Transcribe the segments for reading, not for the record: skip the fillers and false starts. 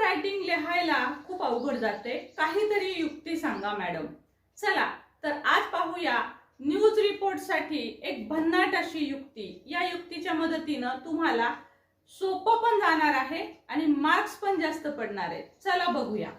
Writing लिहायला खूप अवघड जाते, काहीतरी युक्ती सांगा मॅडम. चला तर आज पाहूया न्यूज रिपोर्ट साठी एक भन्नाट अशी युक्ती. या युक्तीच्या मदतीनं तुम्हाला सोपं पण जाणार आहे आणि मार्क्स पण जास्त पडणार आहेत. चला बघूया.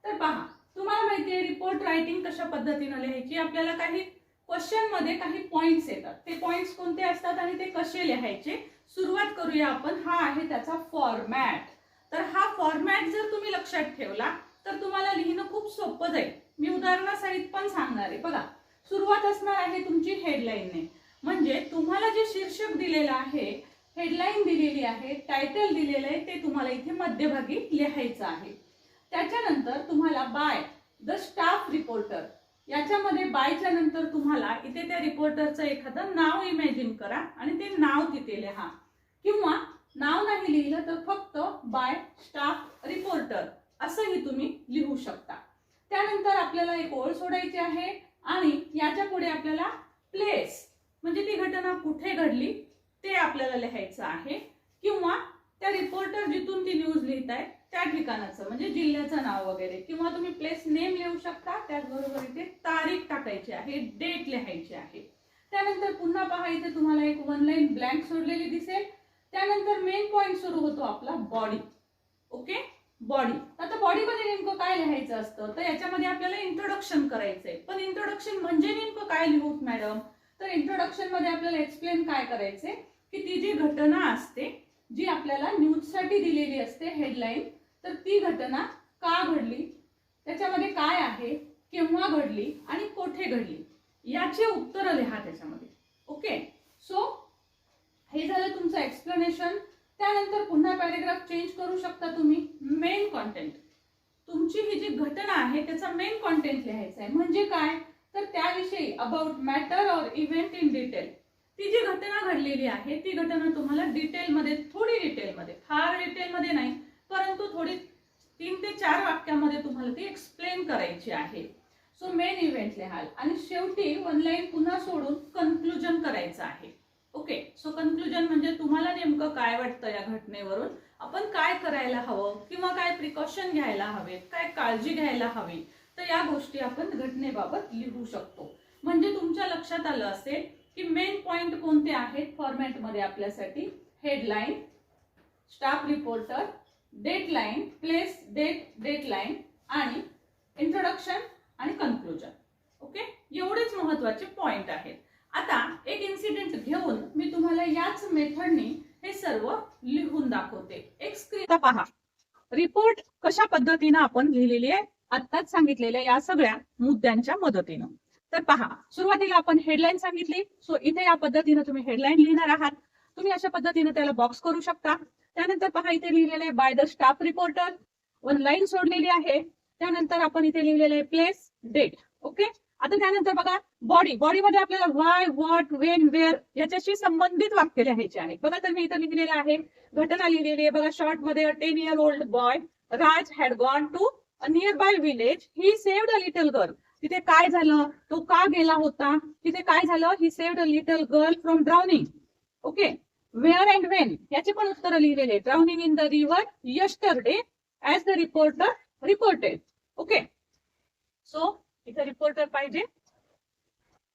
तर पहा, तुम्हाला माहिती आहे रिपोर्ट रायटिंग कशा पद्धतीने लिहायची. आपल्याला काही क्वेश्चन मध्ये काही पॉइंट्स येतात, ते पॉइंट्स कोणते असतात आणि ते कसे लिहायचे. सुरुवात करूया आपण. हा आहे त्याचा फॉर्मॅट. तर हा फॉर्मॅट जर तुम्ही लक्षात ठेवला तर तुम्हाला लिहिणं खूप सोपं जाईल. मी उदाहरणासहित पण सांगणार आहे. बघा, सुरुवात असणार आहे तुमची हेडलाईनने. म्हणजे तुम्हाला जे शीर्षक दिलेलं आहे, हेडलाईन दिलेली आहे, टायटल दिलेलं आहे, ते तुम्हाला इथे मध्यभागी लिहायचं आहे. त्याच्यानंतर तुम्हाला बाय द स्टाफ रिपोर्टर, याच्यामध्ये बायच्या नंतर तुम्हाला इथे त्या रिपोर्टरचं एखादं नाव इमॅजिन करा आणि ते नाव तिथे लिहा. किंवा नाव नाही लिहिलं तर फक्त बाय स्टाफ रिपोर्टर असंही तुम्ही लिहू शकता. त्यानंतर आपल्याला एक ओळ सोडायची आहे आणि याच्या पुढे आपल्याला प्लेस म्हणजे ती घटना कुठे घडली ते आपल्याला लिहायचं आहे. किंवा त्या रिपोर्टर जिथून ती न्यूज लिहित आहे त्या ठिकाणाचं म्हणजे जिल्ह्याचं नाव वगैरे. किंवा तुम्ही प्लेस नेम लिहू शकता. त्याचबरोबर इथे तारीख टाकायची आहे, डेट लिहायची आहे. त्यानंतर पुन्हा पहा, इथे तुम्हाला एक वन लाईन ब्लँक सोडलेली दिसेल. त्यानंतर मेन पॉइंट सुरू होतो आपला बॉडी. Okay, body. आता बॉडी मध्ये नेमकं काय लिहायचं असतं तर याच्यामध्ये आपल्याला इंट्रोडक्शन करायचंय. पण इंट्रोडक्शन म्हणजे नेमकं काय लिहू मॅडम, तर इंट्रोडक्शन मध्ये आपल्याला एक्सप्लेन काय करायचंय की ती जी घटना असते जी आपल्याला न्यूज साठी दिलेली असते हेडलाईन, तर ती घटना का घडली, त्याच्यामध्ये काय आहे, केव्हा घडली आणि कोठे घडली याचे उत्तर लिहा त्याच्यामध्ये. ओके, सो हे झालं तुमचं एक्सप्लेनेशन. त्यानंतर पुन्हा पॅराग्राफ चेंज करू शकता तुम्ही. मेन कॉन्टेंट, तुमची ही जी घटना आहे त्याचा मेन कॉन्टेंट लिहायचा आहे. म्हणजे काय तर त्याविषयी अबाउट मॅटर और इव्हेंट इन डिटेल. ती जी घटना घडलेली आहे ती घटना तुम्हाला डिटेलमध्ये, थोडी डिटेलमध्ये, फार डिटेलमध्ये नाही परंतु थोडी 3 ते 4 वाक्यामध्ये तुम्हाला ती एक्सप्लेन करायची आहे. सो मेन इव्हेंट लिहाल आणि शेवटी वन लाईन पुन्हा सोडून कन्क्लुजन करायचं आहे. ओके, सो कन्क्लुजन म्हणजे तुम्हाला नेमकं काय वाटतं या घटनेवरून, आपण काय करायला हवं किंवा काय प्रिकॉशन घ्यायला हवेत, काय काळजी घ्यायला हवी, तर या गोष्टी आपण घटनेबाबत लिहू शकतो. म्हणजे तुमच्या लक्षात आलं असेल की मेन पॉइंट कोणते आहेत फॉर्मॅटमध्ये आपल्यासाठी. Headline, staff reporter, dateline, place, dateline आणि इंट्रोडक्शन आणि कन्क्लुजन. ओके, एवढेच महत्वाचे पॉइंट आहेत. आता एक इन्सिडेंट घेऊन मी तुम्हाला याच मेथडनी हे सर्व लिहून दाखवते. एक स्क्रीन पहा. रिपोर्ट कशा पद्धतीने आपण लिहिलेली आहे आत्ताच सांगितलेल्या या सगळ्या मुद्द्यांच्या मदतीनं. तर पहा, सुरुवातीला आपण हेडलाईन सांगितली. सो इथे या पद्धतीने तुम्ही हेडलाईन लिहिणार आहात. तुम्ही अशा पद्धतीने त्याला बॉक्स करू शकता. त्यानंतर पहा, इथे लिहिलेलं आहे by the staff reporter, one line सोडलेली आहे. त्यानंतर आपण इथे लिहिलेलं आहे प्लेस, डेट. ओके, आता त्यानंतर बघा बॉडी. बॉडीमध्ये आपल्याला वाय, व्हॉट, वेन, वेअर याच्याशी संबंधित वाक्य लिहायचे आहेत. बघा, तर मी इथे लिहिलेलं आहे, घटना लिहिलेली आहे. बघा, शॉर्ट मध्ये 10 year old boy Raj had gone to a near by village, he saved a little girl. तिथे काय झालं, तो का गेला होता, तिथे काय झालं, ही saved a little girl from drowning. Okay, where and when याचे पण उत्तर लिहिलेले. Drowning in the river yesterday as the reporter reported. Okay, so इथे रिपोर्टर पाहिजे.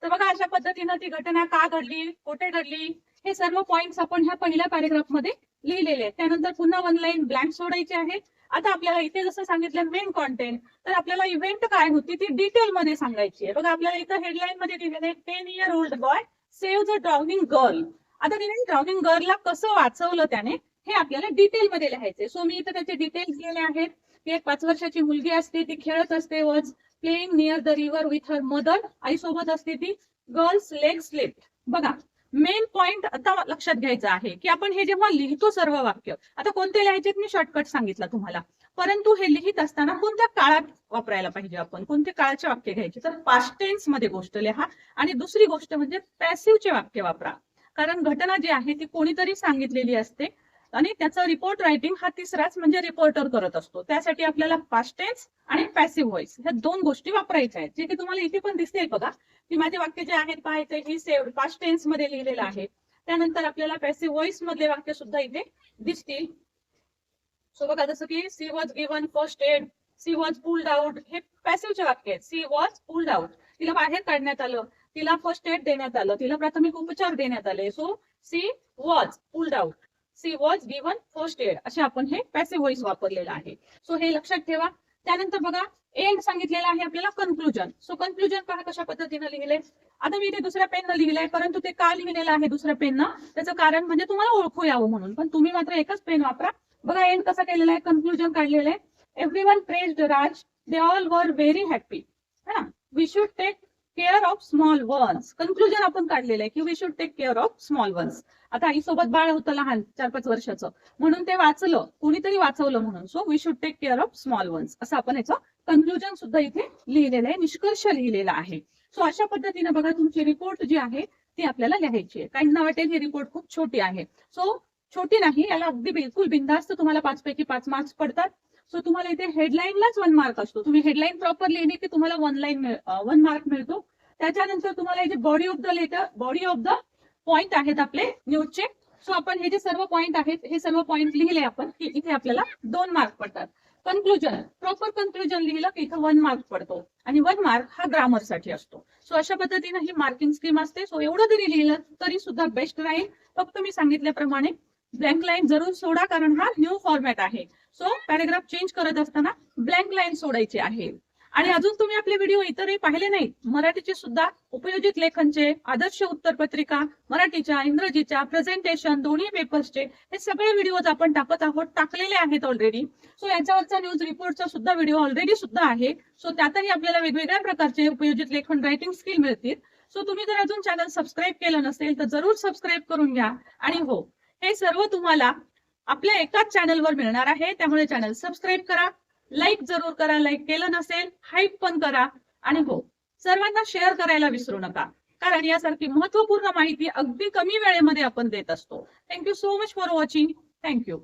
तर बघा, अशा पद्धतीनं ती घटना का घडली, कुठे घडली, हे सर्व पॉइंट्स आपण ह्या पहिल्या पॅरेग्राफ मध्ये लिहिलेले आहेत. त्यानंतर पुन्हा वन लाईन ब्लँक सोडायची आहे. आता आपल्याला इथे जसं सांगितलं मेन कॉन्टेंट, तर आपल्याला इव्हेंट काय होती ती डिटेल मध्ये सांगायची आहे. बघा, आपल्याला इथं हेडलाईन मध्ये दिलेलं आहे 10 year old boy save the drowning girl. आता तिने ड्राउनिंग गर्लला कसं वाचवलं त्याने हे आपल्याला डिटेल मध्ये लिहायचंय. सो मी इथं त्याचे डिटेल्स दिलेले आहेत की एक 5 वर्षाची मुलगी असते, ती खेळत असते, was playing near the river with her mother, आई सोबत असते ती. Girl's leg slipped. बघा, मेन पॉइंट आता लक्षात घ्यायचा आहे की आपण हे जेव्हा लिहितो सर्व वाक्य, आता कोणते लिहायचे मी शॉर्टकट सांगितलं तुम्हाला, परंतु हे लिहित असताना कोणत्या काळात वापरायला पाहिजे, आपण कोणते काळाचे वाक्य घ्यायचे, तर पास्ट टेन्स मध्ये गोष्ट लिहा. आणि दुसरी गोष्ट म्हणजे पॅसिव्हचे वाक्य वापरा. कारण घटना जी आहे ती कोणीतरी सांगितलेली असते आणि त्याचा रिपोर्ट रायटिंग हा तिसराच म्हणजे रिपोर्टर करत असतो. त्यासाठी आपल्याला पास्ट टेन्स आणि पॅसिव्ह व्हॉइस ह्या 2 गोष्टी वापरायच्या आहेत. जे की तुम्हाला इथे पण दिसते बघा की माझे वाक्य जे आहेत पाहायचे, ही सेव्ड पास्ट टेन्स मध्ये लिहिलेलं आहे. त्यानंतर आपल्याला पॅसिव्ह व्हॉइस मधले वाक्य सुद्धा इथे दिसतील. सो बघा जसं की she was given first aid, she was pulled out, हे पॅसिव्हचे वाक्य आहेत. सी वॉज पुल्ड आउट, तिला बाहेर काढण्यात आलं, तिला फर्स्ट एड देण्यात आलं, तिला प्राथमिक उपचार देण्यात आले. So she was pulled out, she was given first aid, असे आपण हे पॅसिव्ह व्हॉइस वापरलेलं आहे. सो हे लक्षात ठेवा. त्यानंतर बघा एंड सांगितलेलं आहे आपल्याला कन्क्लुजन. सो कन्क्लुजन पहा कशा पद्धतीने लिहिले. आता मी ते दुसऱ्या पेननं लिहिलंय, परंतु ते का लिहिलेलं आहे दुसऱ्या पेननं त्याचं कारण म्हणजे तुम्हाला ओळखू यावं म्हणून. पण तुम्ही मात्र एकच पेन वापरा. बघा एंड कसा केलेला आहे, कन्क्लुजन काढलेलं आहे. Everyone praised Raj, they all were very happy, है ना. We should take care of small ones. Conclusion आपण काढलेलं आहे की we should take care of small ones. आता आईसोबत बाळ होतं लहान 4-5 वर्षाचं, म्हणून ते वाचलं, कोणीतरी वाचवलं म्हणून. So we should take care of small ones असं आपण याचं कन्क्लुजन सुद्धा इथे लिहिलेलं आहे, निष्कर्ष लिहिलेला आहे. सो अशा पद्धतीने बघा तुमची रिपोर्ट जी आहे ती आपल्याला लिहायची आहे. काहींना वाटेल ही रिपोर्ट खूप छोटी आहे. सो छोटी नाही, याला अगदी बिलकुल बिनधास्त तुम्हाला 5 पैकी 5 मार्क्स पडतात. सो तुम्हाला इथे हेडलाईनलाच 1 मार्क असतो. तुम्ही हेडलाईन प्रॉपर लिहिली की तुम्हाला 1 मार्क मिळतो. त्याच्यानंतर तुम्हाला इथे body of the letter, body of the point आहेत आपले न्यूजचे. सो आपण हे जे सर्व पॉइंट आहेत हे सर्व पॉइंट लिहिले आपण की इथे आपल्याला 2 मार्क पडतात. कन्क्लुजन, प्रॉपर कन्क्लुजन लिहिलं की इथं 1 मार्क पडतो आणि 1 मार्क हा ग्रामरसाठी असतो. सो अशा पद्धतीने ही मार्किंग स्कीम असते. सो एवढं जरी लिहिलं तरी सुद्धा बेस्ट राहील. फक्त मी सांगितल्याप्रमाणे ब्लँक लाईन जरूर सोडा, कारण हा न्यू फॉर्मॅट आहे. सो पॅरेग्राफ चेंज करत असताना ब्लँक लाईन सोडायची आहे. आणि अजून तुम्ही आपले व्हिडिओ इतरही पाहिले नाहीत, मराठीचे सुद्धा उपयोजित लेखनचे, आदर्श उत्तरपत्रिका, मराठीच्या, इंग्रजीच्या, प्रेझेंटेशन, दोन्ही पेपर्सचे हे सगळे व्हिडिओज आपण टाकत आहोत, टाकलेले आहेत ऑलरेडी. सो याच्यावरचा न्यूज रिपोर्टचा सुद्धा व्हिडिओ ऑलरेडी सुद्धा आहे. सो त्यातही आपल्याला वेगवेगळ्या प्रकारचे उपयोजित लेखन रायटिंग स्किल मिळतील. सो तुम्ही जर अजून चॅनल सबस्क्राईब केलं नसेल तर जरूर सबस्क्राईब करून घ्या. आणि हो, हे सर्व तुम्हाला आपल्या एकाच चॅनलवर मिळणार आहे, त्यामुळे चॅनल सबस्क्राईब करा, लाईक जरूर करा, लाईक केलं नसेल हाईप पण करा. आणि हो, सर्वांना शेअर करायला विसरू नका, कारण यासारखी महत्वपूर्ण माहिती अगदी कमी वेळेमध्ये आपण देत असतो. Thank you so much for watching. Thank you.